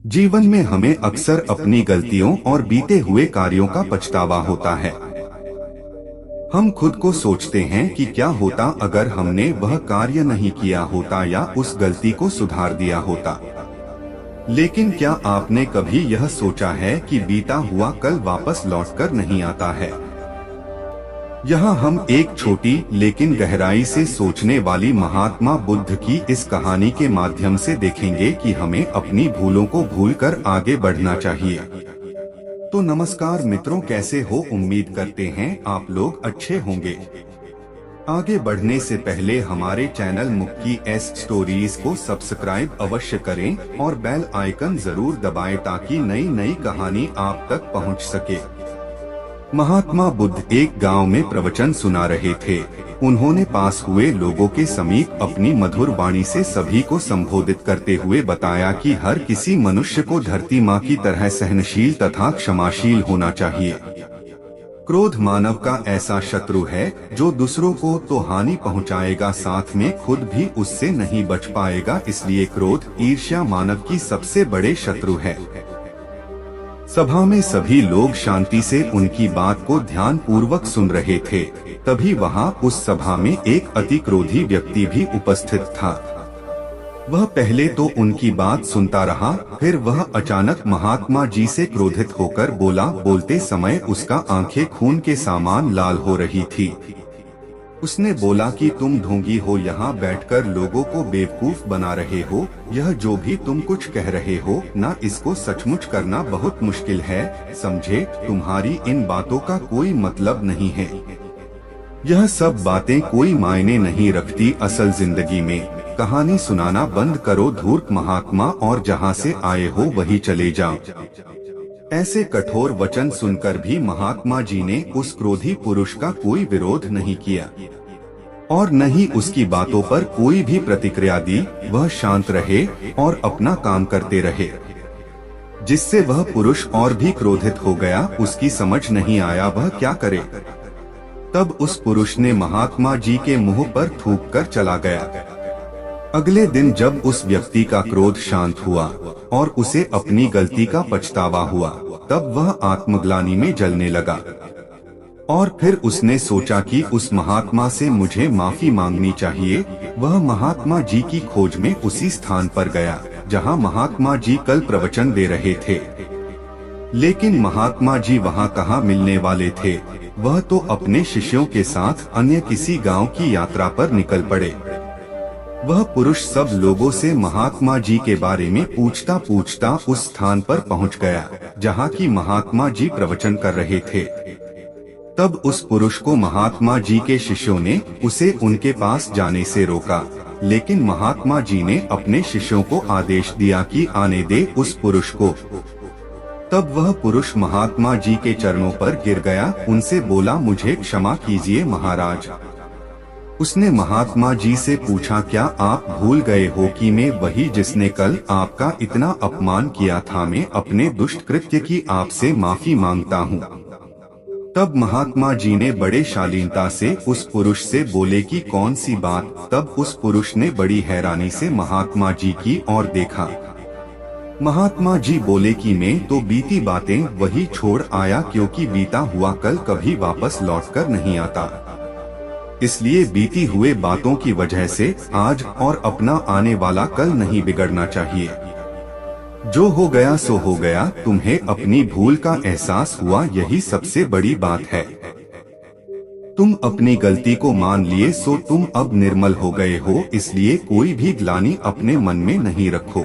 जीवन में हमें अक्सर अपनी गलतियों और बीते हुए कार्यों का पछतावा होता है। हम खुद को सोचते हैं कि क्या होता अगर हमने वह कार्य नहीं किया होता या उस गलती को सुधार दिया होता। लेकिन क्या आपने कभी यह सोचा है कि बीता हुआ कल वापस लौटकर नहीं आता है। यहाँ हम एक छोटी लेकिन गहराई से सोचने वाली महात्मा बुद्ध की इस कहानी के माध्यम से देखेंगे कि हमें अपनी भूलों को भूलकर आगे बढ़ना चाहिए। तो नमस्कार मित्रों, कैसे हो? उम्मीद करते हैं आप लोग अच्छे होंगे। आगे बढ़ने से पहले हमारे चैनल मुक्की एस स्टोरीज को सब्सक्राइब अवश्य करें और बेल आइकन जरूर दबाएं ताकि नई नई कहानी आप तक पहुंच सके। महात्मा बुद्ध एक गांव में प्रवचन सुना रहे थे। उन्होंने पास हुए लोगों के समीप अपनी मधुर वाणी से सभी को संबोधित करते हुए बताया कि हर किसी मनुष्य को धरती माँ की तरह सहनशील तथा क्षमाशील होना चाहिए। क्रोध मानव का ऐसा शत्रु है जो दूसरों को तो हानि पहुंचाएगा, साथ में खुद भी उससे नहीं बच पाएगा। इसलिए क्रोध, ईर्ष्या मानव की सबसे बड़े शत्रु है। सभा में सभी लोग शांति से उनकी बात को ध्यान पूर्वक सुन रहे थे। तभी वहां उस सभा में एक अति क्रोधी व्यक्ति भी उपस्थित था। वह पहले तो उनकी बात सुनता रहा, फिर वह अचानक महात्मा जी से क्रोधित होकर बोला। बोलते समय उसका आंखें खून के समान लाल हो रही थी। उसने बोला कि तुम ढोंगी हो, यहाँ बैठकर लोगों को बेवकूफ बना रहे हो। यह जो भी तुम कुछ कह रहे हो ना, इसको सचमुच करना बहुत मुश्किल है। समझे, तुम्हारी इन बातों का कोई मतलब नहीं है। यह सब बातें कोई मायने नहीं रखती असल जिंदगी में। कहानी सुनाना बंद करो धूर्त महात्मा, और जहाँ से आए हो वही चले जाओ। ऐसे कठोर वचन सुनकर भी महात्मा जी ने उस क्रोधी पुरुष का कोई विरोध नहीं किया और न ही उसकी बातों पर कोई भी प्रतिक्रिया दी। वह शांत रहे और अपना काम करते रहे, जिससे वह पुरुष और भी क्रोधित हो गया। उसकी समझ नहीं आया वह क्या करे। तब उस पुरुष ने महात्मा जी के मुंह पर थूक कर चला गया। अगले दिन जब उस व्यक्ति का क्रोध शांत हुआ और उसे अपनी गलती का पछतावा हुआ, तब वह आत्मग्लानि में जलने लगा और फिर उसने सोचा कि उस महात्मा से मुझे माफी मांगनी चाहिए। वह महात्मा जी की खोज में उसी स्थान पर गया जहां महात्मा जी कल प्रवचन दे रहे थे। लेकिन महात्मा जी वहां कहाँ मिलने वाले थे। वह तो अपने शिष्यों के साथ अन्य किसी गांव की यात्रा पर निकल पड़े। वह पुरुष सब लोगों से महात्मा जी के बारे में पूछता पूछता उस स्थान पर पहुंच गया जहां की महात्मा जी प्रवचन कर रहे थे। तब उस पुरुष को महात्मा जी के शिष्यों ने उसे उनके पास जाने से रोका, लेकिन महात्मा जी ने अपने शिष्यों को आदेश दिया कि आने दे उस पुरुष को। तब वह पुरुष महात्मा जी के चरणों पर गिर गया, उनसे बोला, मुझे क्षमा कीजिए महाराज। उसने महात्मा जी से पूछा, क्या आप भूल गए हो कि मैं वही जिसने कल आपका इतना अपमान किया था। मैं अपने दुष्ट कृत्य की आपसे माफी मांगता हूँ। तब महात्मा जी ने बड़े शालीनता से उस पुरुष से बोले कि कौन सी बात। तब उस पुरुष ने बड़ी हैरानी से महात्मा जी की ओर देखा। महात्मा जी बोले कि मैं तो बीती बातें वही छोड़ आया, क्योंकि बीता हुआ कल कभी वापस लौटकर नहीं आता। इसलिए बीती हुए बातों की वजह से आज और अपना आने वाला कल नहीं बिगड़ना चाहिए। जो हो गया सो हो गया। तुम्हें अपनी भूल का एहसास हुआ, यही सबसे बड़ी बात है। तुम अपनी गलती को मान लिए, सो तुम अब निर्मल हो गए हो। इसलिए कोई भी ग्लानि अपने मन में नहीं रखो।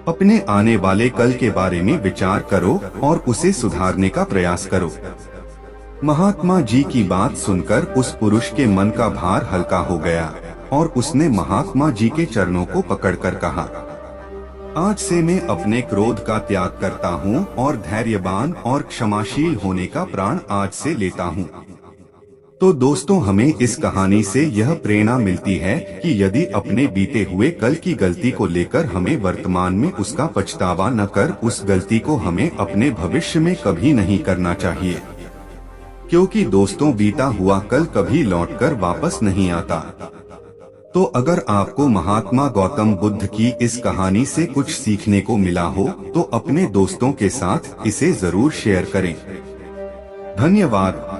अपने आने वाले कल के बारे में विचार करो और उसे सुधारने का प्रयास करो। महात्मा जी की बात सुनकर उस पुरुष के मन का भार हल्का हो गया और उसने महात्मा जी के चरणों को पकड़कर कहा, आज से मैं अपने क्रोध का त्याग करता हूँ और धैर्यवान और क्षमाशील होने का प्राण आज से लेता हूँ। तो दोस्तों, हमें इस कहानी से यह प्रेरणा मिलती है कि यदि अपने बीते हुए कल की गलती को लेकर हमें वर्तमान में उसका पछतावा न कर, उस गलती को हमें अपने भविष्य में कभी नहीं करना चाहिए। क्योंकि दोस्तों, बीता हुआ कल कभी लौटकर वापस नहीं आता। तो अगर आपको महात्मा गौतम बुद्ध की इस कहानी से कुछ सीखने को मिला हो तो अपने दोस्तों के साथ इसे जरूर शेयर करें। धन्यवाद।